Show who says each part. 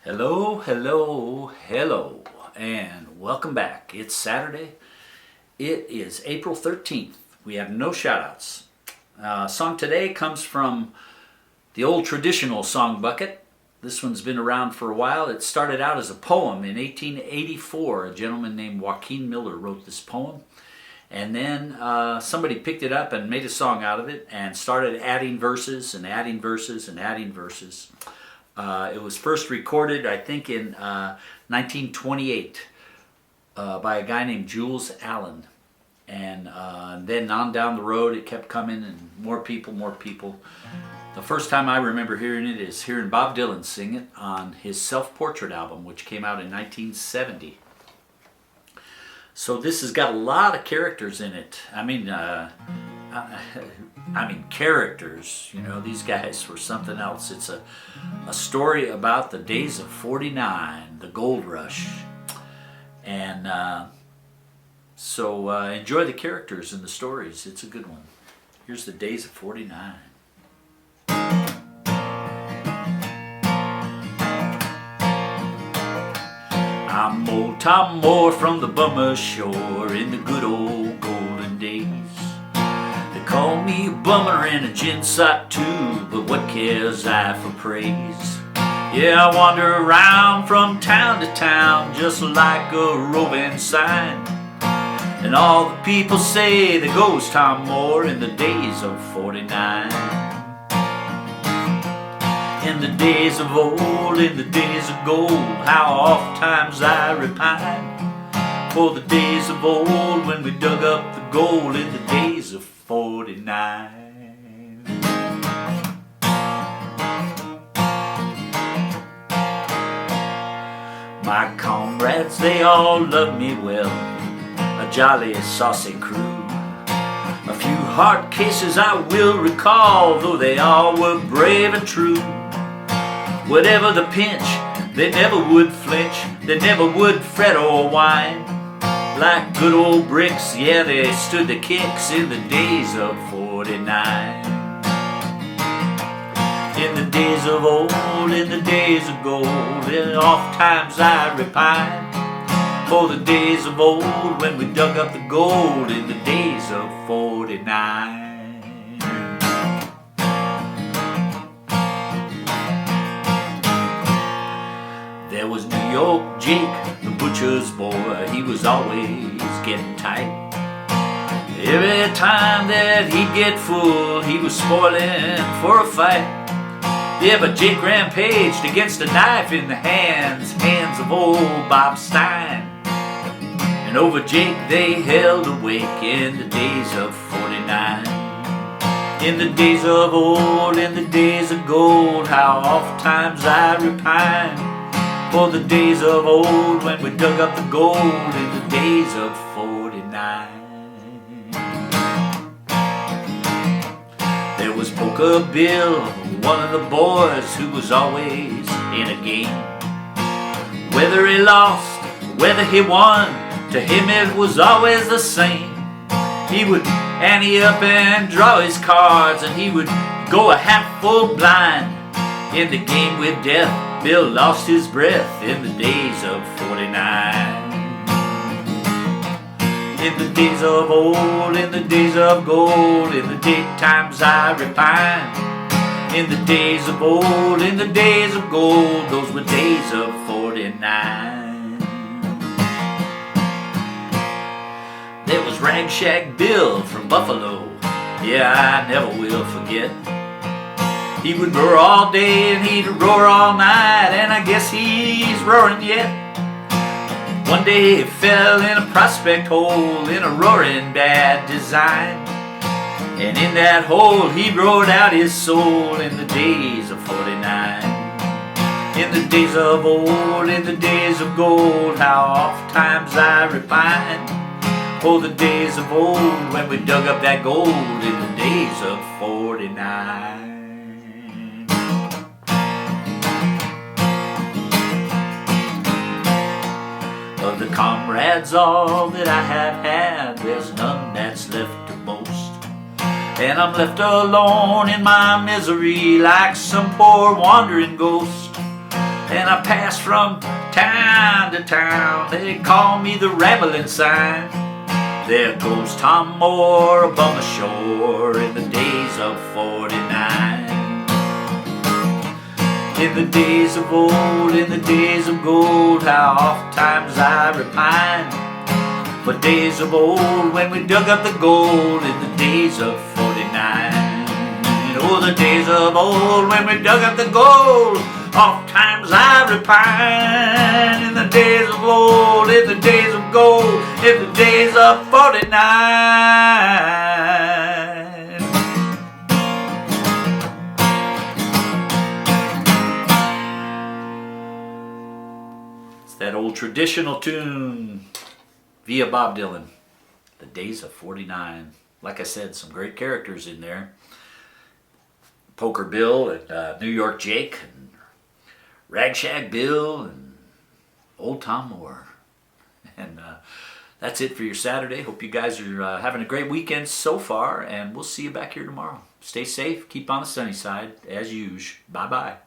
Speaker 1: Hello, hello, hello, and welcome back. It's Saturday. It is April 13th. We have no shout-outs. Song today comes from the old traditional song bucket. This one's been around for a while. It started out as a poem in 1884. A gentleman named Joaquin Miller wrote this poem. And then somebody picked it up and made a song out of it and started adding verses and adding verses and adding verses. It was first recorded, I think, in 1928 by a guy named Jules Allen. And then on down the road, it kept coming, and more people. The first time I remember hearing it is hearing Bob Dylan sing it on his Self-Portrait album, which came out in 1970. So this has got a lot of characters in it. I mean, characters. You know, these guys were something else. It's a story about the days of '49, the gold rush. And so enjoy the characters and the stories. It's a good one. Here's the days of '49. I'm old Tom Moore from the Bummer Shore in the good old golden days. They call me a bummer and a gin sot too, but what cares I for praise? Yeah, I wander around from town to town just like a roving sign. And all the people say there goes Tom Moore in the days of '49. In the days of old, in the days of gold, how oft times I repine for the days of old when we dug up the gold in the days of '49. My comrades, they all love me well, a jolly saucy crew. A few hard cases I will recall, though they all were brave and true. Whatever the pinch, they never would flinch, they never would fret or whine. Like good old bricks, yeah, they stood the kicks in the days of '49. In the days of old, in the days of gold, and oft times I repine for the days of old when we dug up the gold in the days of '49. There was New York Jake, the butcher's boy, he was always getting tight. Every time that he'd get full, he was spoiling for a fight. Yeah, but Jake rampaged against a knife in the hands of old Bob Stein. And over Jake they held awake in the days of '49. In the days of old, in the days of gold, how oft times I repine for the days of old when we dug up the gold in the days of '49. There was Poker Bill, one of the boys who was always in a game. Whether he lost, whether he won, to him it was always the same. He would ante up and draw his cards, and he would go a half full blind. In the game with death, Bill lost his breath in the days of '49. In the days of old, in the days of gold, in the daytimes I repine. In the days of old, in the days of gold, those were days of '49. There was Rag Shack Bill from Buffalo, yeah, I never will forget. He would roar all day and he'd roar all night, and I guess he's roaring yet. One day he fell in a prospect hole in a roaring bad design. And in that hole he roared out his soul in the days of '49. In the days of old, in the days of gold, how oft times I repine for the days of old when we dug up that gold in the days of '49. Of the comrades all that I have had, there's none that's left to boast. And I'm left alone in my misery like some poor wandering ghost. and I pass from town to town. They call me the Rambling Sign. There goes Tom Moore upon the shore in the days of '49. In the days of old, in the days of gold, how oft times I repine for days of old when we dug up the gold in the days of '49. Oh, the days of old when we dug up the gold, oft times I repine. In the days of old, in the days of gold, in the days of '49. It's that old traditional tune via Bob Dylan, The Days of '49. Like I said, some great characters in there. Poker Bill and New York Jake and Ragshag Bill and Old Tom Moore. And that's it for your Saturday. Hope you guys are having a great weekend so far, and we'll see you back here tomorrow. Stay safe, keep on the sunny side as usual. Bye-bye.